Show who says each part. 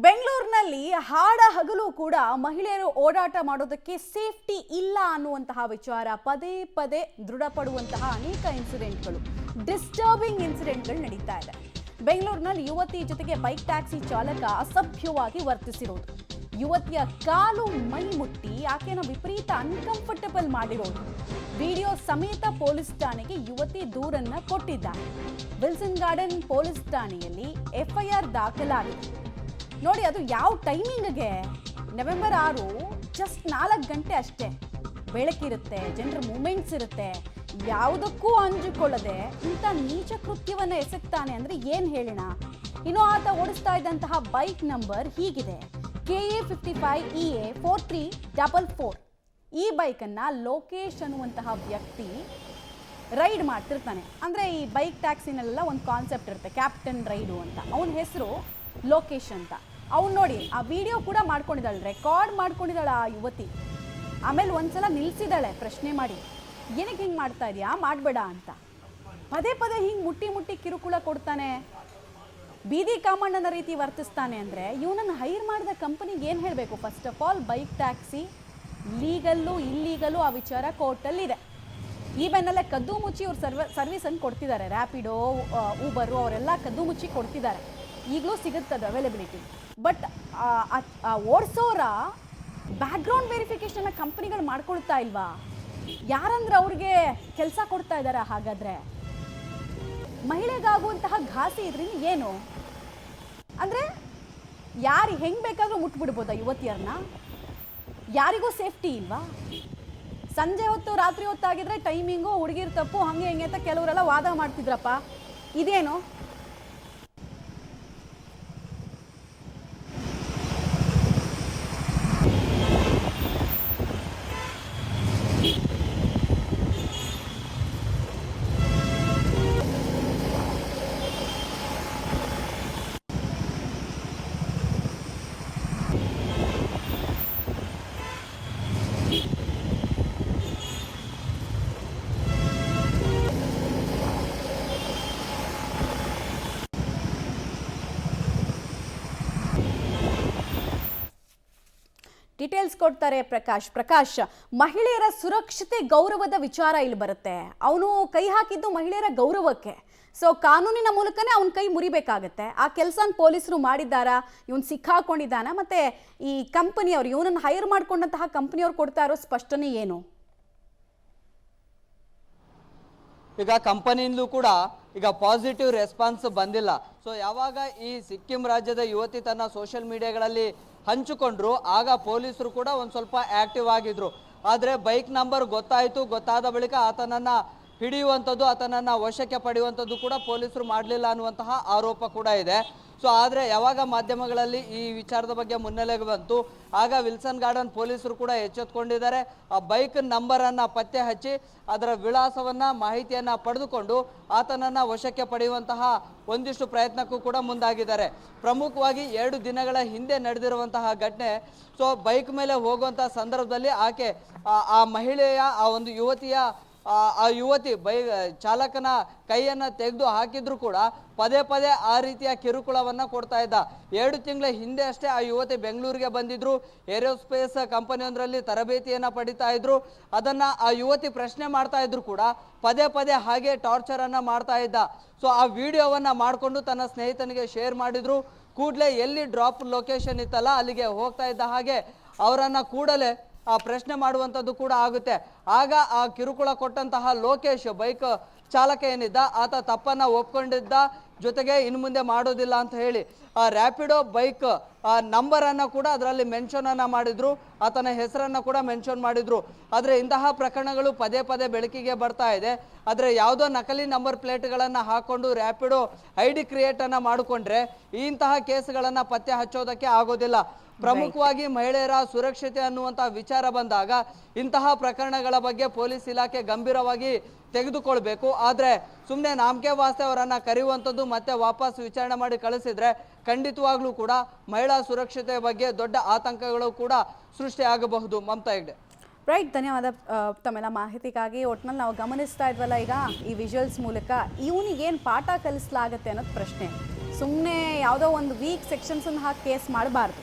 Speaker 1: ಬೆಂಗಳೂರಿನಲ್ಲಿ ಹಾಡ ಹಗಲು ಕೂಡ ಮಹಿಳೆಯರು ಓಡಾಟ ಮಾಡೋದಕ್ಕೆ ಸೇಫ್ಟಿ ಇಲ್ಲ ಅನ್ನುವಂತಹ ವಿಚಾರ ಪದೇ ಪದೇ ದೃಢಪಡುವಂತಹ ಅನೇಕ ಇನ್ಸಿಡೆಂಟ್ಗಳು, ಡಿಸ್ಟರ್ಬಿಂಗ್ ಇನ್ಸಿಡೆಂಟ್ಗಳು ನಡೀತಾ ಇದೆ. ಬೆಂಗಳೂರಿನಲ್ಲಿ ಯುವತಿ ಜೊತೆಗೆ ಬೈಕ್ ಟ್ಯಾಕ್ಸಿ ಚಾಲಕ ಅಸಭ್ಯವಾಗಿ ವರ್ತಿಸಿರೋದು, ಯುವತಿಯ ಕಾಲು ಮೈ ಮುಟ್ಟಿ ಆಕೆನ ವಿಪರೀತ ಅನ್ಕಂಫರ್ಟಬಲ್ ಮಾಡಿರೋದು, ವಿಡಿಯೋ ಸಮೇತ ಪೊಲೀಸ್ ಠಾಣೆಗೆ ಯುವತಿ ದೂರನ್ನ ಕೊಟ್ಟಿದ್ದಾರೆ. ವಿಲ್ಸನ್ ಗಾರ್ಡನ್ ಪೊಲೀಸ್ ಠಾಣೆಯಲ್ಲಿ ಎಫ್ಐಆರ್ ದಾಖಲಾಗಿದೆ. ನೋಡಿ, ಅದು ಯಾವ ಟೈಮಿಂಗ್ಗೆ, ನವೆಂಬರ್ 6, ಜಸ್ಟ್ 4 ಗಂಟೆ ಅಷ್ಟೇ. ಬೆಳಕಿರುತ್ತೆ, ಜನರ ಮೂಮೆಂಟ್ಸ್ ಇರುತ್ತೆ, ಯಾವುದಕ್ಕೂ ಅಂಜಿಕೊಳ್ಳದೆ ಇಂಥ ನೀಚ ಕೃತ್ಯವನ್ನು ಎಸಗ್ತಾನೆ ಅಂದರೆ ಏನು ಹೇಳೋಣ. ಇನ್ನು ಆತ ಓಡಿಸ್ತಾ ಇದ್ದಂತಹ ಬೈಕ್ ನಂಬರ್ ಹೀಗಿದೆ, KA 55EA 4344. ಈ ಬೈಕನ್ನು ಲೋಕೇಶ್ ಅನ್ನುವಂತಹ ವ್ಯಕ್ತಿ ರೈಡ್ ಮಾಡ್ತಿರ್ತಾನೆ. ಅಂದರೆ ಈ ಬೈಕ್ ಟ್ಯಾಕ್ಸಿನೆಲ್ಲ ಒಂದು ಕಾನ್ಸೆಪ್ಟ್ ಇರುತ್ತೆ, ಕ್ಯಾಪ್ಟನ್ ರೈಡು ಅಂತ. ಅವನ ಹೆಸರು ಲೋಕೇಶ್ ಅಂತ. ಅವ್ನು ನೋಡಿ ಆ ವಿಡಿಯೋ ಕೂಡ ಮಾಡ್ಕೊಂಡಿದ್ದಾಳೆ, ರೆಕಾರ್ಡ್ ಮಾಡ್ಕೊಂಡಿದ್ದಾಳೆ ಆ ಯುವತಿ. ಆಮೇಲೆ ಒಂದ್ಸಲ ನಿಲ್ಲಿಸಿದಾಳೆ ಪ್ರಶ್ನೆ ಮಾಡಿ, ಏನಕ್ಕೆ ಹಿಂಗೆ ಮಾಡ್ತಾ ಇದೆಯಾ, ಮಾಡಬೇಡ ಅಂತ. ಪದೇ ಪದೇ ಹಿಂಗೆ ಮುಟ್ಟಿ ಮುಟ್ಟಿ ಕಿರುಕುಳ ಕೊಡ್ತಾನೆ, ಬೀದಿ ಕಾಮಣ್ಣನ ರೀತಿ ವರ್ತಿಸ್ತಾನೆ. ಅಂದರೆ ಇವನನ್ನು ಹೈರ್ ಮಾಡಿದ ಕಂಪನಿಗೆ ಏನು ಹೇಳಬೇಕು? First of all, bike taxi legal illegal ಆ ವಿಚಾರ ಕೋರ್ಟಲ್ಲಿದೆ. ಈ ಬೆನ್ನಲ್ಲೇ ಕದ್ದು ಮುಚ್ಚಿ ಇವ್ರು ಸರ್ವಿಸನ್ನು ಕೊಡ್ತಿದ್ದಾರೆ. ರ್ಯಾಪಿಡೋ, ಊಬರು ಅವರೆಲ್ಲ ಕದ್ದು ಮುಚ್ಚಿ ಕೊಡ್ತಿದ್ದಾರೆ. ಈಗಲೂ ಸಿಗುತ್ತದೆ ಅವೈಲಬಿಲಿಟಿ. ಬಟ್ ಓಡಿಸೋರ ಬ್ಯಾಕ್ಗ್ರೌಂಡ್ ವೆರಿಫಿಕೇಷನ್ನ ಕಂಪ್ನಿಗಳು ಮಾಡ್ಕೊಳ್ತಾ ಇಲ್ವಾ? ಯಾರಂದ್ರೆ ಅವ್ರಿಗೆ ಕೆಲಸ ಕೊಡ್ತಾ ಇದ್ದಾರೆ. ಹಾಗಾದರೆ ಮಹಿಳೆಗಾಗುವಂತಹ ಘಾಸಿ ಇದರಿಂದ ಏನು? ಅಂದರೆ ಯಾರು ಹೆಂಗೆ ಬೇಕಾದರೂ ಮುಟ್ಬಿಡ್ಬೋದಾ ಯುವತಿಯರನ್ನ? ಯಾರಿಗೂ ಸೇಫ್ಟಿ ಇಲ್ವಾ? ಸಂಜೆ ಹೊತ್ತು ರಾತ್ರಿ ಹೊತ್ತಾಗಿದ್ರೆ ಟೈಮಿಂಗು ಹುಡುಗಿರ್ ತಪ್ಪು, ಹಾಗೆ ಹಿಂಗೆ ಅಂತ ಕೆಲವರೆಲ್ಲ ವಾದ ಮಾಡ್ತಿದ್ರಪ್ಪ. ಇದೇನು? ಡೀಟೇಲ್ಸ್ ಕೊಡ್ತಾರೆ ಪ್ರಕಾಶ್. ಮಹಿಳೆಯರ ಸುರಕ್ಷತೆ ಗೌರವದ ವಿಚಾರ ಇಲ್ಲಿ ಬರುತ್ತೆ. ಅವನು ಕೈ ಹಾಕಿದ್ದು ಮಹಿಳೆಯರ ಗೌರವಕ್ಕೆ. ಸೊ ಕಾನೂನಿನ ಮೂಲಕನೇ ಅವನ ಕೈ ಮುರಿಬೇಕಾಗತ್ತೆ. ಆ ಕೆಲಸ ಪೊಲೀಸರು ಮಾಡಿದ್ದಾರಾ? ಇವನು ಸಿಕ್ಕಾಕೊಂಡಿದ್ದಾನ? ಮತ್ತೆ ಈ ಕಂಪನಿಯವರು, ಇವನನ್ನು ಹೈರ್ ಮಾಡ್ಕೊಂಡಂತಹ ಕಂಪನಿಯವ್ರು ಕೊಡ್ತಾ ಇರೋ ಸ್ಪಷ್ಟನೆ ಏನು?
Speaker 2: ಈಗ ಕಂಪನಿಯಿಂದಲೂ ಕೂಡ ಈಗ ಪಾಸಿಟಿವ್ ರೆಸ್ಪಾನ್ಸ್ ಬಂದಿಲ್ಲ. ಸೊ ಯಾವಾಗ ಈ ಸಿಕ್ಕಿಂ ರಾಜ್ಯದ ಯುವತಿ ತನ್ನ ಸೋಷಿಯಲ್ ಮೀಡಿಯಾಗಳಲ್ಲಿ ಹಂಚಿಕೊಂಡ್ರು, ಆಗ ಪೊಲೀಸರು ಕೂಡ ಒಂದು ಸ್ವಲ್ಪ ಆ್ಯಕ್ಟಿವ್ ಆಗಿದ್ರು. ಆದರೆ ಬೈಕ್ ನಂಬರ್ ಗೊತ್ತಾದ ಬಳಿಕ ಆತನನ್ನು ಹಿಡಿಯುವಂಥದ್ದು, ಆತನನ್ನು ವಶಕ್ಕೆ ಪಡೆಯುವಂಥದ್ದು ಕೂಡ ಪೊಲೀಸರು ಮಾಡಲಿಲ್ಲ ಅನ್ನುವಂತಹ ಆರೋಪ ಕೂಡ ಇದೆ. ಸೊ ಆದರೆ ಯಾವಾಗ ಮಾಧ್ಯಮಗಳಲ್ಲಿ ಈ ವಿಚಾರದ ಬಗ್ಗೆ ಮುನ್ನೆಲೆಗೆ ಬಂತು, ಆಗ ವಿಲ್ಸನ್ ಗಾರ್ಡನ್ ಪೊಲೀಸರು ಕೂಡ ಎಚ್ಚೆತ್ತುಕೊಂಡಿದ್ದಾರೆ. ಆ ಬೈಕ್ ನಂಬರನ್ನು ಪತ್ತೆ ಹಚ್ಚಿ ಅದರ ವಿಳಾಸವನ್ನು, ಮಾಹಿತಿಯನ್ನು ಪಡೆದುಕೊಂಡು ಆತನನ್ನು ವಶಕ್ಕೆ ಪಡೆಯುವಂತಹ ಒಂದಿಷ್ಟು ಪ್ರಯತ್ನಕ್ಕೂ ಕೂಡ ಮುಂದಾಗಿದ್ದಾರೆ. ಪ್ರಮುಖವಾಗಿ 2 ದಿನಗಳ ಹಿಂದೆ ನಡೆದಿರುವಂತಹ ಘಟನೆ. ಸೊ ಬೈಕ್ ಮೇಲೆ ಹೋಗುವಂಥ ಸಂದರ್ಭದಲ್ಲಿ ಆಕೆ ಆ ಮಹಿಳೆಯ, ಆ ಒಂದು ಯುವತಿಯ, ಆ ಯುವತಿ ಚಾಲಕನ ಕೈಯನ್ನು ತೆಗೆದು ಹಾಕಿದ್ರು ಕೂಡ ಪದೇ ಪದೇ ಆ ರೀತಿಯ ಕಿರುಕುಳವನ್ನು ಕೊಡ್ತಾ ಇದ್ದ. 2 ತಿಂಗಳ ಹಿಂದೆ ಅಷ್ಟೇ ಆ ಯುವತಿ ಬೆಂಗಳೂರಿಗೆ ಬಂದಿದ್ರು. ಏರೋಸ್ಪೇಸ್ ಕಂಪನಿಯೊಂದರಲ್ಲಿ ತರಬೇತಿಯನ್ನು ಪಡಿತಾ ಇದ್ರು. ಅದನ್ನು ಆ ಯುವತಿ ಪ್ರಶ್ನೆ ಮಾಡ್ತಾ ಇದ್ರು ಕೂಡ ಪದೇ ಪದೇ ಹಾಗೆ ಟಾರ್ಚರನ್ನು ಮಾಡ್ತಾ ಇದ್ದ. ಸೊ ಆ ವಿಡಿಯೋವನ್ನು ಮಾಡಿಕೊಂಡು ತನ್ನ ಸ್ನೇಹಿತನಿಗೆ ಶೇರ್ ಮಾಡಿದ್ರು. ಕೂಡಲೇ ಎಲ್ಲಿ ಡ್ರಾಪ್ ಲೊಕೇಶನ್ ಇತ್ತಲ್ಲ ಅಲ್ಲಿಗೆ ಹೋಗ್ತಾ ಇದ್ದ ಹಾಗೆ ಅವರನ್ನು ಕೂಡಲೇ ಪ್ರಶ್ನೆ ಮಾಡುವಂಥದ್ದು ಕೂಡ ಆಗುತ್ತೆ. ಆಗ ಆ ಕಿರುಕುಳ ಕೊಟ್ಟಂತಹ ಲೋಕೇಶ್, ಬೈಕ್ ಚಾಲಕ ಏನಿದ್ದ, ಆತ ತಪ್ಪನ್ನು ಒಪ್ಕೊಂಡಿದ್ದ. ಜೊತೆಗೆ ಇನ್ನು ಮುಂದೆ ಮಾಡೋದಿಲ್ಲ ಅಂತ ಹೇಳಿ ಆ ರ್ಯಾಪಿಡೋ ಬೈಕ್ ನಂಬರನ್ನು ಕೂಡ ಅದರಲ್ಲಿ ಮೆನ್ಷನನ್ನು ಮಾಡಿದ್ರು, ಆತನ ಹೆಸರನ್ನು ಕೂಡ ಮೆನ್ಷನ್ ಮಾಡಿದ್ರು. ಆದರೆ ಇಂತಹ ಪ್ರಕರಣಗಳು ಪದೇ ಪದೇ ಬೆಳಕಿಗೆ ಬರ್ತಾ ಇದೆ. ಆದರೆ ಯಾವುದೋ ನಕಲಿ ನಂಬರ್ ಪ್ಲೇಟ್ಗಳನ್ನು ಹಾಕ್ಕೊಂಡು ರ್ಯಾಪಿಡೋ ID ಕ್ರಿಯೇಟನ್ನು ಮಾಡಿಕೊಂಡ್ರೆ ಇಂತಹ ಕೇಸ್ಗಳನ್ನು ಪತ್ತೆ ಹಚ್ಚೋದಕ್ಕೆ ಆಗೋದಿಲ್ಲ. ಪ್ರಮುಖವಾಗಿ ಮಹಿಳೆಯರ ಸುರಕ್ಷತೆ ಅನ್ನುವಂಥ ವಿಚಾರ ಬಂದಾಗ ಇಂತಹ ಪ್ರಕರಣಗಳ ಬಗ್ಗೆ ಪೊಲೀಸ್ ಇಲಾಖೆ ಗಂಭೀರವಾಗಿ ತೆಗೆದುಕೊಳ್ಬೇಕು. ಆದರೆ ಸುಮ್ಮನೆ ನಾಮಕೆ ವಾಸ್ತೆ ಅವರನ್ನು ಕರೆಯುವಂಥದ್ದು ಮತ್ತೆ ವಾಪಸ್ ವಿಚಾರಣೆ ಮಾಡಿ ಕಳಿಸಿದ್ರೆ ಖಂಡಿತವಾಗ್ಲೂ ಕೂಡ ಮಹಿಳಾ ಸುರಕ್ಷತೆ ಬಗ್ಗೆ ದೊಡ್ಡ ಆತಂಕಗಳು ಕೂಡ ಸೃಷ್ಟಿಯಾಗಬಹುದು. ಮಮತಾ ಹೆಗ್ಡೆ.
Speaker 1: ರೈಟ್, ಧನ್ಯವಾದ ತಮ್ಮೆಲ್ಲ ಮಾಹಿತಿಗಾಗಿ. ಒಟ್ಟಿನಲ್ಲಿ ನಾವು ಗಮನಿಸ್ತಾ ಇದ್ವಲ್ಲ ಈಗ ಈ ವಿಜುವಲ್ಸ್ ಮೂಲಕ, ಇವನಿಗೇನು ಪಾಠ ಕಲಿಸಲಾಗತ್ತೆ ಅನ್ನೋದು ಪ್ರಶ್ನೆ. ಸುಮ್ಮನೆ ಯಾವುದೋ ಒಂದು ವೀಕ್ ಸೆಕ್ಷನ್ಸನ್ನು ಹಾಕಿ ಕೇಸ್ ಮಾಡಬಾರ್ದು.